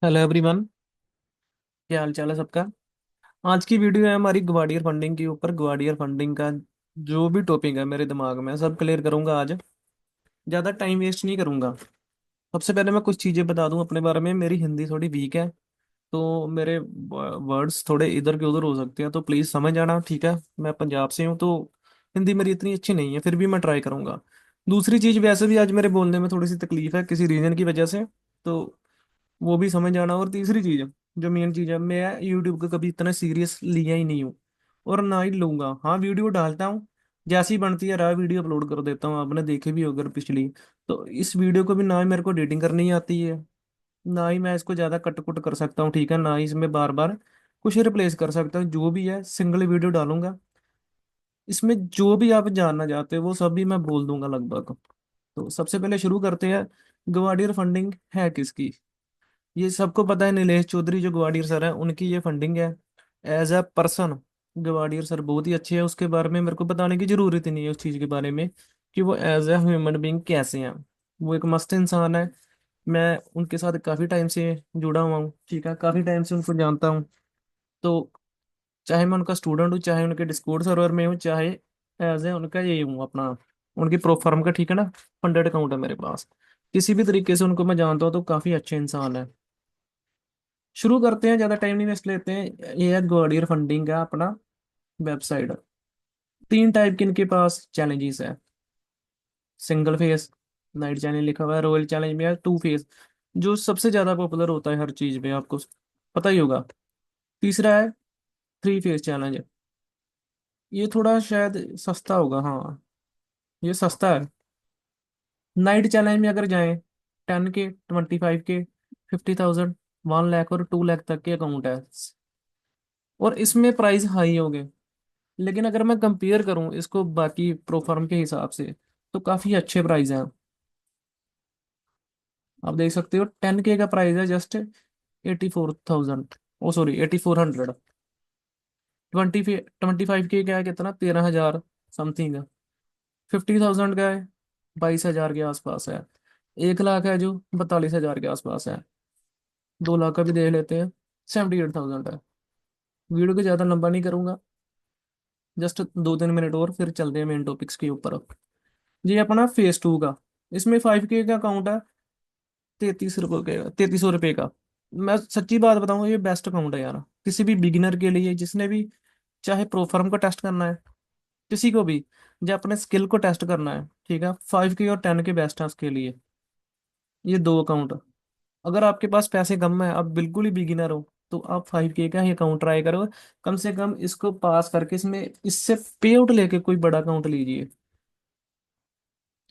Hello everyone. क्या हाल चाल है सबका। आज की वीडियो है हमारी ग्वाडियर फंडिंग के ऊपर। ग्वाडियर फंडिंग का जो भी टॉपिक है मेरे दिमाग में सब क्लियर करूंगा आज। ज़्यादा टाइम वेस्ट नहीं करूंगा। सबसे पहले मैं कुछ चीज़ें बता दूं अपने बारे में। मेरी हिंदी थोड़ी वीक है, तो मेरे वर्ड्स थोड़े इधर के उधर हो सकते हैं, तो प्लीज़ समझ आना, ठीक है। मैं पंजाब से हूँ, तो हिंदी मेरी इतनी अच्छी नहीं है, फिर भी मैं ट्राई करूंगा। दूसरी चीज़, वैसे भी आज मेरे बोलने में थोड़ी सी तकलीफ है किसी रीजन की वजह से, तो वो भी समझ आना। और तीसरी चीज, जो मेन चीज है, मैं यूट्यूब को कभी इतना सीरियस लिया ही नहीं हूँ और ना ही लूंगा। हाँ, वीडियो डालता हूँ, जैसी बनती है राह वीडियो अपलोड कर देता हूँ। आपने देखे भी होगा पिछली। तो इस वीडियो को भी ना ही मेरे को एडिटिंग करनी आती है, ना ही मैं इसको ज्यादा कट कुट कर सकता हूँ, ठीक है। ना ही इसमें बार बार कुछ रिप्लेस कर सकता हूँ। जो भी है सिंगल वीडियो डालूंगा। इसमें जो भी आप जानना चाहते हो वो सब भी मैं बोल दूंगा लगभग। तो सबसे पहले शुरू करते हैं। ग्वाडियर फंडिंग है किसकी? ये सबको पता है, नीलेश चौधरी जो ग्वाडियर सर है उनकी ये फंडिंग है। एज अ पर्सन ग्वाडियर सर बहुत ही अच्छे हैं, उसके बारे में मेरे को बताने की जरूरत ही नहीं है उस चीज़ के बारे में कि वो एज ए ह्यूमन बीइंग कैसे हैं। वो एक मस्त इंसान है। मैं उनके साथ काफ़ी टाइम से जुड़ा हुआ हूँ, ठीक है, काफ़ी टाइम से उनको जानता हूँ। तो चाहे मैं उनका स्टूडेंट हूँ, चाहे उनके डिस्कॉर्ड सर्वर में हूँ, चाहे एज ए उनका ये हूँ अपना, उनकी प्रो फर्म का, ठीक है ना, फंडेड अकाउंट है मेरे पास। किसी भी तरीके से उनको मैं जानता हूँ, तो काफ़ी अच्छे इंसान है। शुरू करते हैं, ज़्यादा टाइम नहीं वेस्ट लेते हैं। ये है ग्वाडियर फंडिंग का अपना वेबसाइट। तीन टाइप के इनके पास चैलेंजेस है। सिंगल फेस, नाइट चैलेंज लिखा हुआ है, रॉयल चैलेंज में है, टू फेस, जो सबसे ज़्यादा पॉपुलर होता है हर चीज़ में, आपको पता ही होगा। तीसरा है थ्री फेस चैलेंज। ये थोड़ा शायद सस्ता होगा, हाँ, ये सस्ता है। नाइट चैलेंज में अगर जाएं, 10 के, 25 के, 50,000, 1 लाख और 2 लाख तक के अकाउंट है, और इसमें प्राइस हाई हो गए। लेकिन अगर मैं कंपेयर करूं इसको बाकी प्रो फर्म के हिसाब से, तो काफ़ी अच्छे प्राइस हैं। आप देख सकते हो 10 के का प्राइस है जस्ट 84,000, ओ सॉरी 8400। 25 के का है कितना, 13,000 समथिंग। 50,000 का है 22,000 के आसपास है। 1 लाख है जो 42,000 के आसपास है। 2 लाख का भी देख लेते हैं, 78,000 है। वीडियो को ज़्यादा लंबा नहीं करूंगा, जस्ट 2-3 मिनट और फिर चलते हैं मेन टॉपिक्स के ऊपर। ये अपना फेस 2 का, इसमें 5 के का अकाउंट है 33 रुपये का, 3300 रुपये का। मैं सच्ची बात बताऊं, ये बेस्ट अकाउंट है यार, किसी भी बिगिनर के लिए, जिसने भी, चाहे प्रो फर्म को टेस्ट करना है, किसी को भी, जो अपने स्किल को टेस्ट करना है, ठीक है, 5 के और 10 के बेस्ट है उसके लिए। ये दो अकाउंट। अगर आपके पास पैसे कम है, आप बिल्कुल ही बिगिनर हो, तो आप 5 के का ही अकाउंट ट्राई करो। कम से कम इसको पास करके इसमें इससे पे आउट लेके कोई बड़ा अकाउंट लीजिए।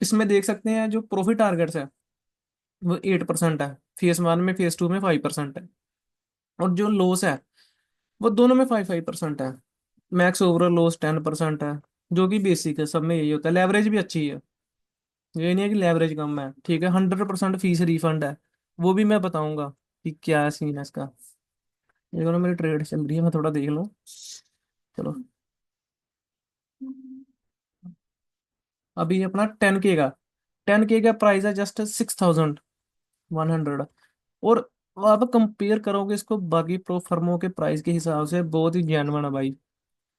इसमें देख सकते हैं जो प्रॉफिट टारगेट्स है वो 8% है, फेस 1 में, फेस 2 में 5% है। और जो लॉस है वो दोनों में 5-5% है। मैक्स ओवरऑल लॉस 10% है, जो कि बेसिक है, सब में यही होता है। लेवरेज भी अच्छी है, ये नहीं है कि लेवरेज कम है, ठीक है। 100% फीस रिफंड है, वो भी मैं बताऊंगा कि क्या सीन है इसका। ये दोनों मेरी ट्रेड चल रही है, मैं थोड़ा देख लूँ। चलो, अभी अपना 10 के का, 10 के का प्राइस है जस्ट 6,100। और आप कंपेयर करोगे इसको बाकी प्रो फर्मों के प्राइस के हिसाब से, बहुत ही जेन्युइन है भाई।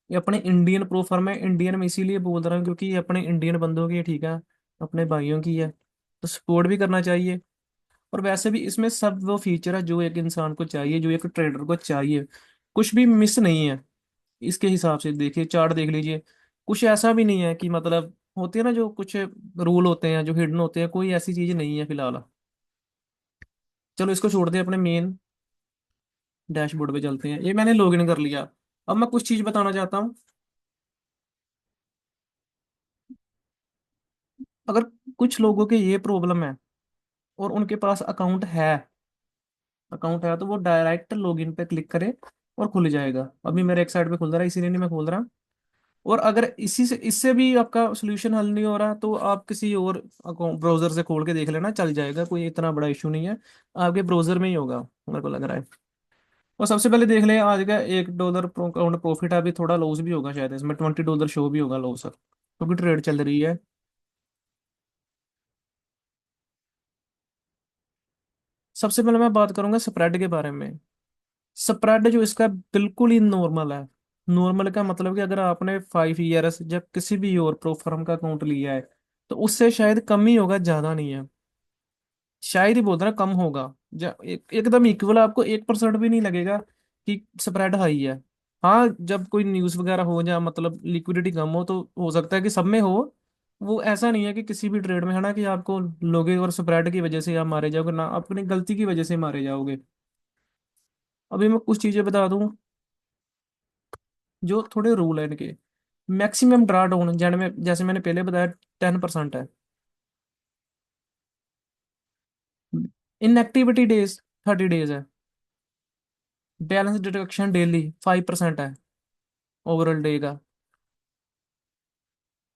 ये अपने इंडियन प्रो फर्म है, इंडियन में इसीलिए बोल रहा हूँ क्योंकि ये अपने इंडियन बंदों की है, ठीक है, अपने भाइयों की है, तो सपोर्ट भी करना चाहिए। और वैसे भी इसमें सब वो फीचर है जो एक इंसान को चाहिए, जो एक ट्रेडर को चाहिए। कुछ भी मिस नहीं है इसके हिसाब से। देखिए चार्ट देख लीजिए, कुछ ऐसा भी नहीं है कि मतलब, होते हैं ना जो कुछ रूल होते हैं जो हिडन होते हैं, कोई ऐसी चीज नहीं है फिलहाल। चलो इसको छोड़ते हैं, अपने मेन डैशबोर्ड पे चलते हैं। ये मैंने लॉगिन कर लिया। अब मैं कुछ चीज बताना चाहता हूँ। अगर कुछ लोगों के ये प्रॉब्लम है और उनके पास अकाउंट है तो वो डायरेक्ट लॉगिन पे क्लिक करे और खुल जाएगा। अभी मेरे एक साइड पे खुल रहा है, इसीलिए नहीं मैं खोल रहा। और अगर इसी से इससे भी आपका सोल्यूशन हल नहीं हो रहा, तो आप किसी और अकाउंट ब्राउजर से खोल के देख लेना, चल जाएगा, कोई इतना बड़ा इशू नहीं है। आपके ब्राउजर में ही होगा, मेरे को लग रहा है। और सबसे पहले देख लें, आज का $1 अकाउंट प्रॉफिट है। अभी थोड़ा लॉस भी होगा शायद, इसमें $20 शो भी होगा लॉस, क्योंकि ट्रेड चल रही है। सबसे पहले मैं बात करूंगा स्प्रेड के बारे में। स्प्रेड जो इसका बिल्कुल ही नॉर्मल है। नॉर्मल का मतलब कि अगर आपने 5 ईयर्स या किसी भी और प्रो फर्म का अकाउंट लिया है तो उससे शायद कम ही होगा, ज्यादा नहीं है। शायद ही बोलते ना कम होगा। एकदम इक्वल, आपको 1% भी नहीं लगेगा कि स्प्रेड हाई है। हाँ, जब कोई न्यूज़ वगैरह हो या मतलब लिक्विडिटी कम हो तो हो सकता है कि सब में हो। वो ऐसा नहीं है कि किसी भी ट्रेड में है ना कि आपको लोगे और स्प्रेड की वजह से आप मारे जाओगे, ना अपनी गलती की वजह से मारे जाओगे। अभी मैं कुछ चीजें बता दूं जो थोड़े रूल है इनके। मैक्सिमम ड्रा डाउन जैसे में जैसे मैंने पहले बताया 10% है। इनएक्टिविटी डेज 30 डेज है। बैलेंस डिडक्शन डेली 5% है ओवरऑल डे का।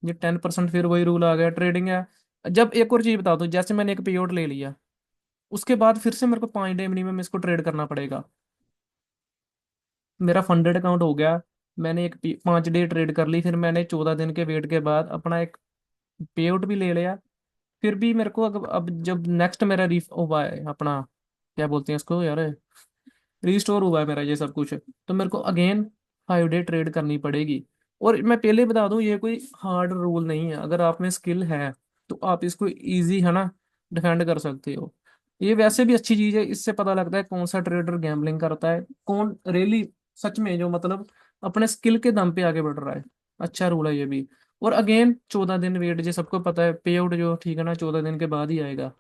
ये 10%, फिर वही रूल आ गया ट्रेडिंग है। जब एक और चीज बता दूं, जैसे मैंने एक पेआउट ले लिया, उसके बाद फिर से मेरे को 5 डे मिनिमम इसको ट्रेड करना पड़ेगा। मेरा फंडेड अकाउंट हो गया, मैंने 5 डे ट्रेड कर ली, फिर मैंने 14 दिन के वेट के बाद अपना एक पेआउट भी ले लिया। फिर भी मेरे को अब जब नेक्स्ट मेरा रीफ हुआ है अपना, क्या बोलते हैं इसको यार, रिस्टोर हुआ है मेरा ये सब कुछ, तो मेरे को अगेन 5 डे ट्रेड करनी पड़ेगी। और मैं पहले बता दूं, ये कोई हार्ड रूल नहीं है। अगर आप में स्किल है तो आप इसको इजी है ना डिफेंड कर सकते हो। ये वैसे भी अच्छी चीज है, इससे पता लगता है कौन सा ट्रेडर गैम्बलिंग करता है, कौन रियली सच में जो मतलब अपने स्किल के दम पे आगे बढ़ रहा है। अच्छा रूल है ये भी। और अगेन 14 दिन वेट, जो सबको पता है पे आउट जो ठीक है ना 14 दिन के बाद ही आएगा।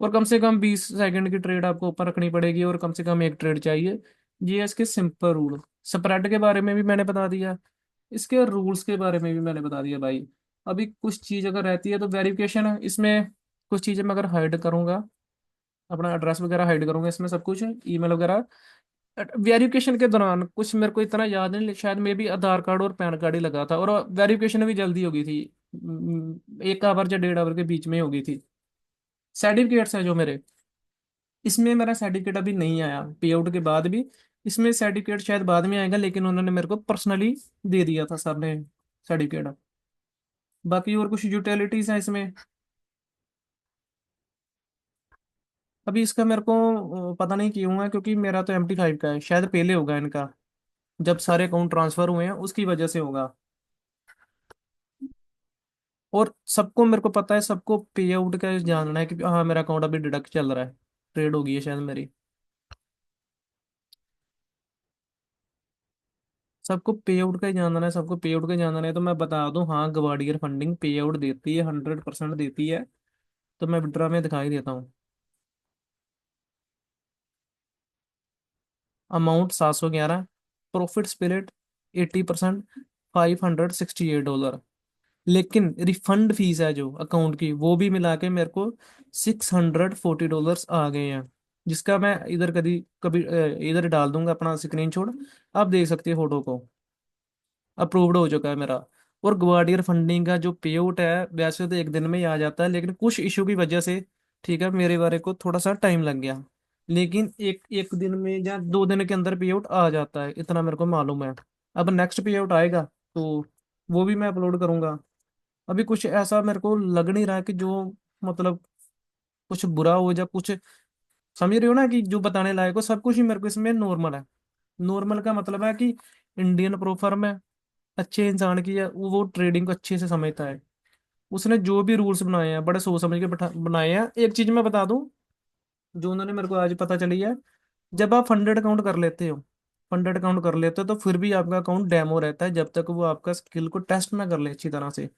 और कम से कम 20 सेकंड की ट्रेड आपको ऊपर रखनी पड़ेगी, और कम से कम एक ट्रेड चाहिए। ये है इसके सिंपल रूल। स्प्रेड के बारे में भी मैंने बता दिया, इसके रूल्स के बारे में भी मैंने बता दिया भाई। अभी कुछ चीज अगर रहती है तो वेरिफिकेशन है इसमें। कुछ चीजें मैं अगर हाइड करूंगा, अपना एड्रेस वगैरह हाइड करूंगा इसमें, सब कुछ ईमेल वगैरह। वेरिफिकेशन के दौरान कुछ मेरे को इतना याद नहीं, शायद मे भी आधार कार्ड और पैन कार्ड ही लगा था, और वेरिफिकेशन भी जल्दी हो गई थी। 1 आवर या 1.5 आवर के बीच में हो गई थी। सर्टिफिकेट्स हैं जो मेरे, इसमें मेरा सर्टिफिकेट अभी नहीं आया पे आउट के बाद भी। इसमें सर्टिफिकेट शायद बाद में आएगा, लेकिन उन्होंने मेरे को पर्सनली दे दिया था सर ने सर्टिफिकेट। बाकी और कुछ यूटिलिटीज हैं इसमें। अभी इसका मेरे को पता नहीं क्यों है, क्योंकि मेरा तो MT5 का है, शायद पहले होगा इनका, जब सारे अकाउंट ट्रांसफर हुए हैं उसकी वजह से होगा। और सबको मेरे को पता है, सबको पे आउट का जानना है कि हाँ मेरा अकाउंट अभी डिडक्ट चल रहा है, ट्रेड होगी है शायद मेरी। सबको पे आउट का ही जानना है, सबको पे आउट का ही जानना है, तो मैं बता दूं हाँ गवाडियर फंडिंग पे आउट देती है, 100% देती है। तो मैं विड्रा में दिखाई देता हूँ। अमाउंट 711। Profit split 80%, $568। लेकिन रिफंड फीस है जो अकाउंट की, वो भी मिला के मेरे को $640 आ गए हैं। जिसका मैं इधर कभी कभी इधर डाल दूंगा अपना स्क्रीनशॉट। आप देख सकते हैं फोटो को। अप्रूव्ड हो चुका है मेरा। और ग्वाडियर फंडिंग का जो पे आउट है वैसे तो एक दिन में ही आ जाता है, लेकिन कुछ इशू की वजह से ठीक है मेरे बारे को थोड़ा सा टाइम लग गया। लेकिन एक एक दिन में या 2 दिन के अंदर पे आउट आ जाता है, इतना मेरे को मालूम है। अब नेक्स्ट पे आउट आएगा तो वो भी मैं अपलोड करूंगा। अभी कुछ ऐसा मेरे को लग नहीं रहा कि जो मतलब कुछ बुरा हो या कुछ, समझ रहे हो ना कि जो बताने लायक हो, सब कुछ ही मेरे को इसमें नॉर्मल है। नॉर्मल का मतलब है कि इंडियन प्रो फर्म है, अच्छे इंसान की है, वो ट्रेडिंग को अच्छे से समझता है। उसने जो भी रूल्स बनाए हैं बड़े सोच समझ के बनाए हैं। एक चीज मैं बता दूं जो उन्होंने मेरे को आज पता चली है। जब आप फंडेड अकाउंट कर लेते हो, फंडेड अकाउंट कर लेते हो तो फिर भी आपका अकाउंट डेमो रहता है जब तक वो आपका स्किल को टेस्ट ना कर ले अच्छी तरह से।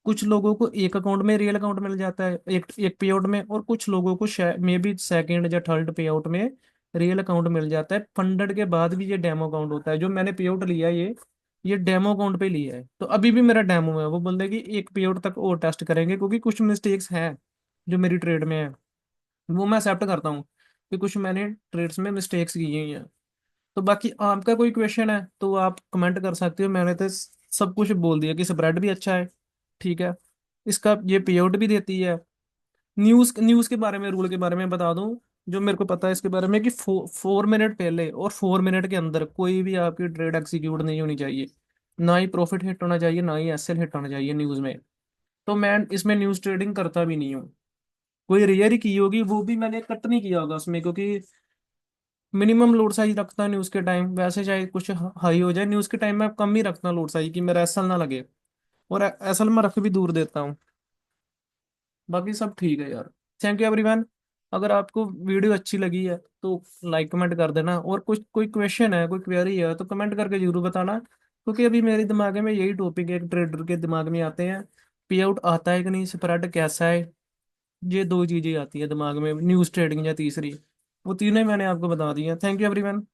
कुछ लोगों को एक अकाउंट में रियल अकाउंट मिल जाता है, एक एक पे आउट में, और कुछ लोगों को मे बी सेकंड या थर्ड पे आउट में रियल अकाउंट मिल जाता है। फंडेड के बाद भी ये डेमो अकाउंट होता है। जो मैंने पे आउट लिया है ये डेमो अकाउंट पे लिया है, तो अभी भी मेरा डेमो है। वो बोलते हैं कि एक पे आउट तक और टेस्ट करेंगे, क्योंकि कुछ मिस्टेक्स हैं जो मेरी ट्रेड में है। वो मैं एक्सेप्ट करता हूँ कि कुछ मैंने ट्रेड्स में मिस्टेक्स की हुई हैं। तो बाकी आपका कोई क्वेश्चन है तो आप कमेंट कर सकते हो। मैंने तो सब कुछ बोल दिया कि स्प्रेड भी अच्छा है, ठीक है, इसका ये पे आउट भी देती है। न्यूज न्यूज के बारे में, रूल के बारे में बता दूं जो मेरे को पता है इसके बारे में, कि 4 मिनट पहले और 4 मिनट के अंदर कोई भी आपकी ट्रेड एग्जीक्यूट नहीं होनी चाहिए। ना ही प्रॉफिट हिट होना चाहिए, ना ही एसएल हिट होना चाहिए न्यूज में। तो मैं इसमें न्यूज ट्रेडिंग करता भी नहीं हूँ। कोई रेयर ही की होगी, वो भी मैंने कट नहीं किया होगा उसमें, क्योंकि मिनिमम लोड साइज रखता न्यूज़ के टाइम, वैसे चाहे कुछ हाई हो जाए न्यूज़ के टाइम में कम ही रखता लोड साइज, कि मेरा एसल ना लगे। और एसल में रख भी दूर देता हूँ। बाकी सब ठीक है यार। Thank you everyone. अगर आपको वीडियो अच्छी लगी है तो लाइक कमेंट कर देना, और कुछ कोई क्वेश्चन है, कोई क्वेरी है तो कमेंट करके जरूर बताना, क्योंकि अभी मेरे दिमाग में यही टॉपिक है, एक ट्रेडर के दिमाग में आते हैं, पे आउट आता है कि नहीं, स्प्रेड कैसा है, ये दो चीजें आती है दिमाग में, न्यूज़ ट्रेडिंग या तीसरी, वो तीनों ही मैंने आपको बता दी हैं। Thank you everyone.